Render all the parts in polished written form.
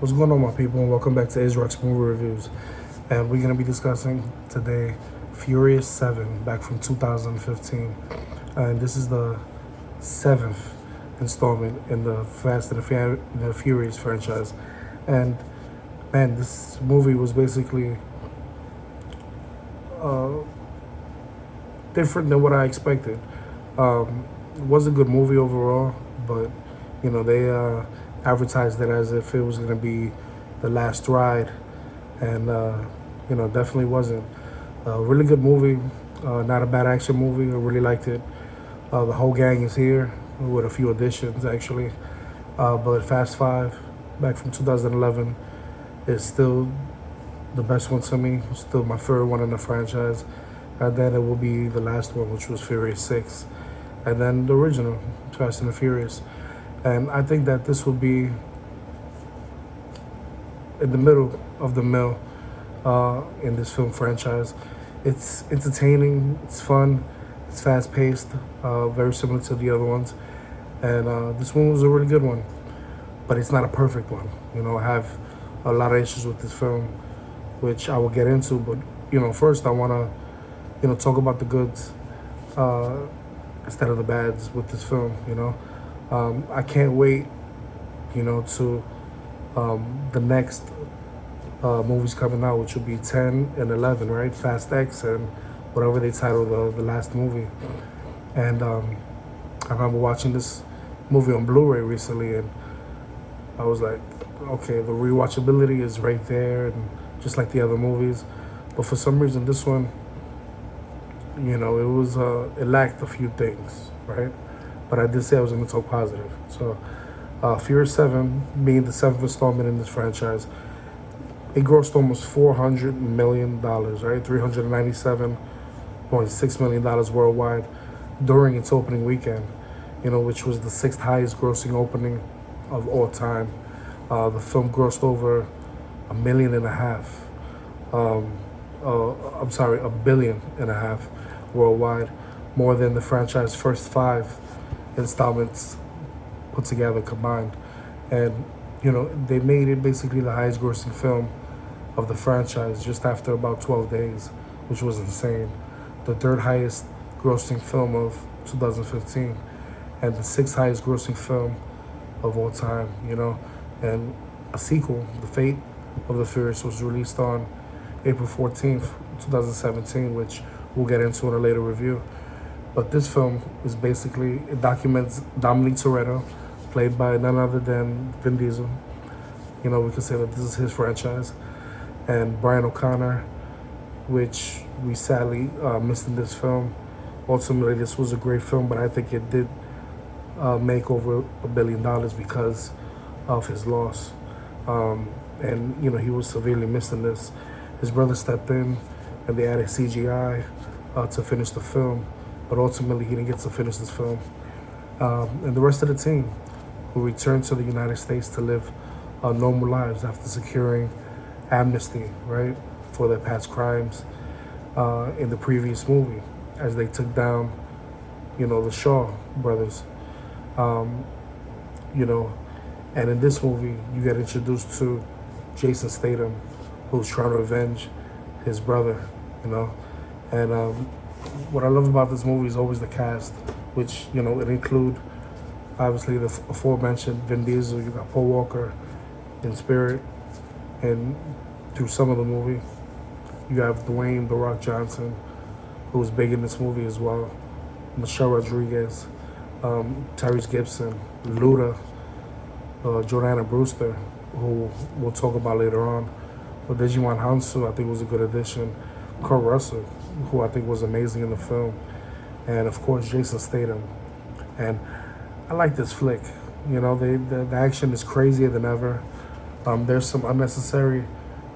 What's going on, my people, and welcome back to Israel's Movie Reviews. And we're going to be discussing today Furious 7, back from 2015. And this is the seventh installment in the Fast and the Furious franchise. And man, this movie was basically different than what I expected. It was a good movie overall, but they advertised it as if it was going to be the last ride, and definitely wasn't. A really good movie, not a bad action movie. I really liked it. The whole gang is here with a few additions actually, but Fast Five, back from 2011, is still the best one to me. Still my favorite one in the franchise. And then it will be the last one, which was Furious 6. And then the original, Fast and the Furious. And I think that this will be in the middle of the mill in this film franchise. It's entertaining, it's fun, it's fast-paced, very similar to the other ones. And this one was a really good one. But it's not a perfect one. I have a lot of issues with this film, which I will get into. But, first I want to talk about the goods instead of the bads with this film. I can't wait, to the next movies coming out, which will be 10 and 11, right? Fast X and whatever they title the last movie. And I remember watching this movie on Blu-ray recently, and I was like, okay, the rewatchability is right there, and just like the other movies. But for some reason, this one, it lacked a few things, right? But I did say I was going to talk positive. So, Furious 7, being the seventh installment in this franchise, it grossed almost $400 million, right? $397.6 million worldwide during its opening weekend, which was the sixth highest grossing opening of all time. The film grossed over $1.5 million. $1.5 billion worldwide, more than the franchise's first five installments put together combined. And they made it basically the highest grossing film of the franchise just after about 12 days, which was insane. The third highest grossing film of 2015, and the sixth highest grossing film of all time. And a sequel, The Fate of the Furious, was released on April 14th, 2017, which we'll get into in a later review. But this film is basically, it documents Dominic Torretto, played by none other than Vin Diesel. We can say that this is his franchise. And Brian O'Connor, which we sadly missed in this film. Ultimately, this was a great film, but I think it did make over $1 billion because of his loss. And he was severely missed in this. His brother stepped in, and they added CGI to finish the film, but ultimately he didn't get to finish this film. And the rest of the team, who returned to the United States to live normal lives after securing amnesty, right, for their past crimes in the previous movie, as they took down, the Shaw brothers. And in this movie, you get introduced to Jason Statham, who's trying to avenge his brother, And what I love about this movie is always the cast, which, it include, obviously, the aforementioned Vin Diesel. You got Paul Walker in spirit, and through some of the movie. You have Dwayne "The Rock" Johnson, who's big in this movie as well. Michelle Rodriguez, Tyrese Gibson, Luda, Jordana Brewster, who we'll talk about later on. But Digimon Hansu, I think, was a good addition. Kurt Russell, who I think was amazing in the film. And, of course, Jason Statham. And I like this flick. The action is crazier than ever. There's some unnecessary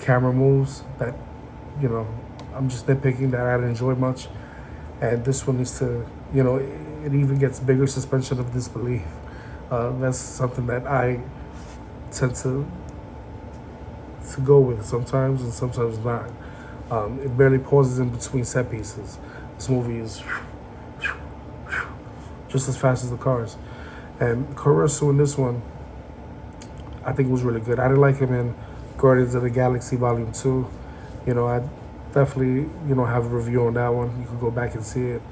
camera moves that, I'm just nitpicking that I didn't enjoy much. And this one needs to, it even gets bigger suspension of disbelief. That's something that I tend to go with sometimes and sometimes not. It barely pauses in between set pieces. This movie is just as fast as the cars. And Kurt Russell in this one, I think was really good. I didn't like him in Guardians of the Galaxy Volume 2. I definitely, have a review on that one. You can go back and see it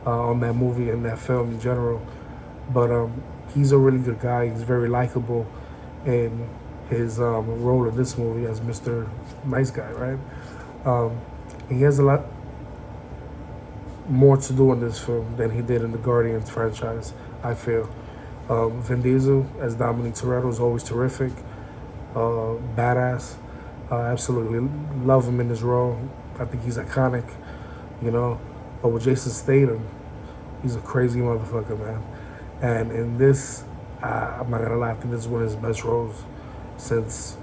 on that movie and that film in general. But he's a really good guy. He's very likable in his role in this movie as Mr. Nice Guy, right? He has a lot more to do in this film than he did in the Guardians franchise, I feel. Vin Diesel as Dominic Torretto is always terrific, badass. Absolutely love him in his role. I think he's iconic, But with Jason Statham, he's a crazy motherfucker, man. And in this, I'm not gonna lie, I think this is one of his best roles since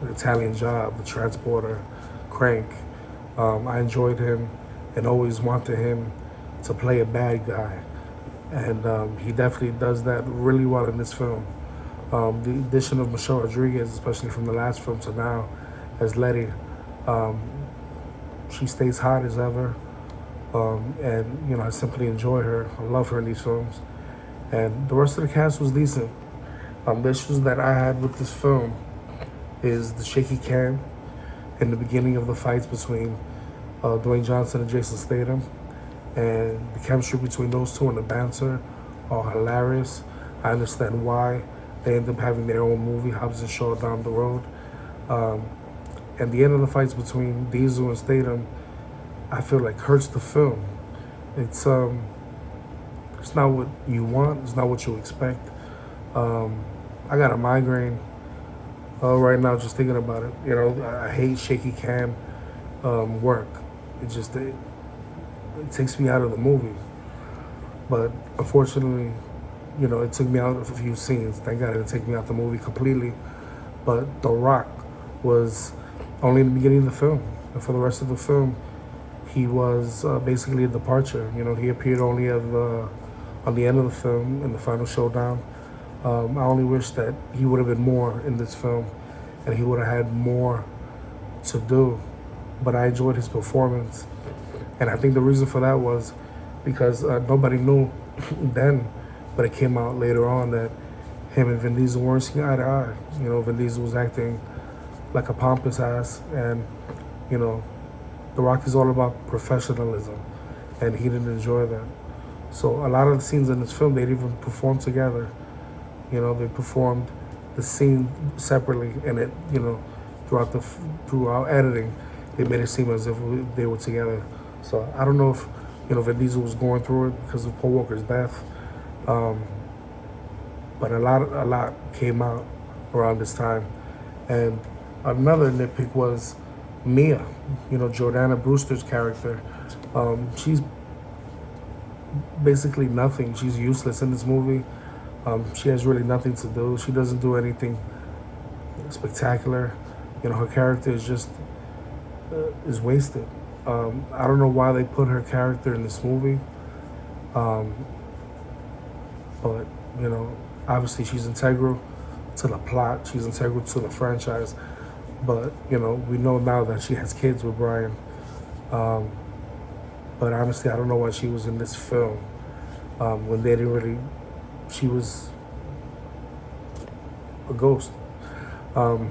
The Italian Job, The Transporter, Crank. I enjoyed him and always wanted him to play a bad guy. And he definitely does that really well in this film. The addition of Michelle Rodriguez, especially from the last film to now, as Letty, she stays hot as ever. And I simply enjoy her. I love her in these films. And the rest of the cast was decent. The issues that I had with this film is the shaky cam in the beginning of the fights between Dwayne Johnson and Jason Statham. And the chemistry between those two and the banter are hilarious. I understand why they end up having their own movie, Hobbs and Shaw, down the road. And the end of the fights between Diesel and Statham, I feel like hurts the film. It's not what you want. It's not what you expect. I got a migraine right now just thinking about it. I hate shaky cam work. It takes me out of the movie. But unfortunately, it took me out of a few scenes. Thank God it didn't take me out the movie completely. But The Rock was only in the beginning of the film. And for the rest of the film, he was basically a departure. He appeared only on the end of the film in the final showdown. I only wish that he would have been more in this film and he would have had more to do. But I enjoyed his performance. And I think the reason for that was because nobody knew then, but it came out later on that him and Vin Diesel weren't seeing eye to eye. Vin Diesel was acting like a pompous ass, and The Rock is all about professionalism, and he didn't enjoy that. So a lot of the scenes in this film, they didn't even perform together. They performed the scene separately, and it, throughout editing, they made it seem as if they were together. So I don't know if, Vin Diesel was going through it because of Paul Walker's death. But a lot came out around this time. And another nitpick was Mia, Jordana Brewster's character. She's basically nothing. She's useless in this movie. She has really nothing to do. She doesn't do anything spectacular. Her character is just is wasted. I don't know why they put her character in this movie. But, obviously she's integral to the plot. She's integral to the franchise. But, we know now that she has kids with Brian. But honestly, I don't know why she was in this film when they didn't really... She was a ghost. And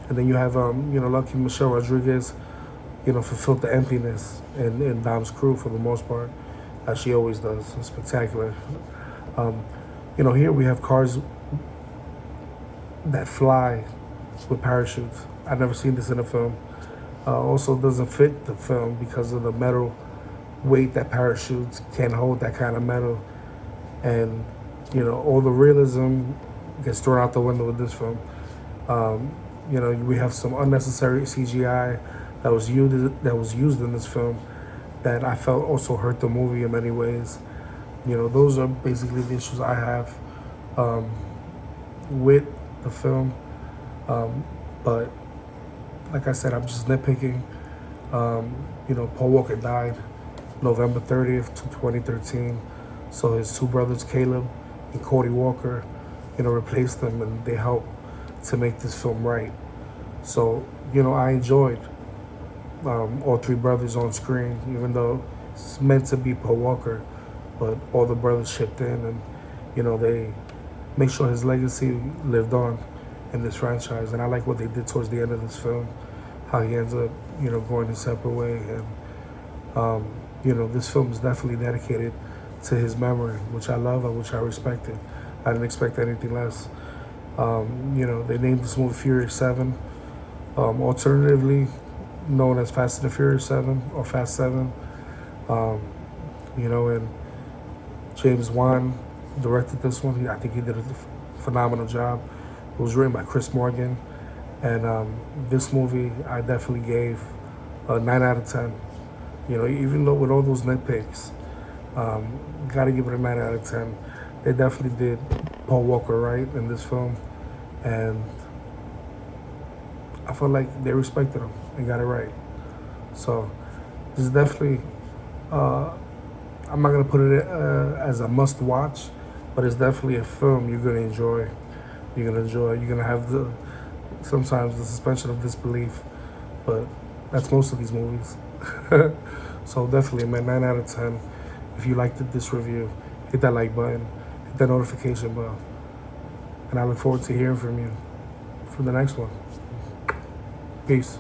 then you have, lucky Michelle Rodriguez, fulfilled the emptiness in Dom's crew for the most part, as she always does. It's spectacular. Here we have cars that fly with parachutes. I've never seen this in a film. Also doesn't fit the film because of the metal weight that parachutes can't hold that kind of metal. And, all the realism gets thrown out the window with this film. We have some unnecessary CGI that was used in this film that I felt also hurt the movie in many ways. Those are basically the issues I have with the film. But like I said, I'm just nitpicking. Paul Walker died November 30th, 2013. So his two brothers, Caleb and Cody Walker, replaced them, and they helped to make this film right. So, I enjoyed all three brothers on screen, even though it's meant to be Paul Walker, but all the brothers chipped in, and, they make sure his legacy lived on in this franchise. And I like what they did towards the end of this film, how he ends up, going his separate way. And, this film is definitely dedicated to his memory, which I love and which I respected. I didn't expect anything less. They named this movie Furious 7, alternatively known as Fast and the Furious 7 or Fast 7. And James Wan directed this one. I think he did a phenomenal job. It was written by Chris Morgan. And this movie, I definitely gave a 9 out of 10. Even though with all those nitpicks, gotta give it a 9 out of 10. They definitely did Paul Walker right in this film. And I feel like they respected him and got it right. So this is definitely, I'm not going to put it as a must watch, but it's definitely a film you're going to enjoy. You're going to have sometimes the suspension of disbelief, but that's most of these movies. So definitely, man, 9 out of 10. If you liked this review, hit that like button, hit that notification bell. And I look forward to hearing from you for the next one. Peace.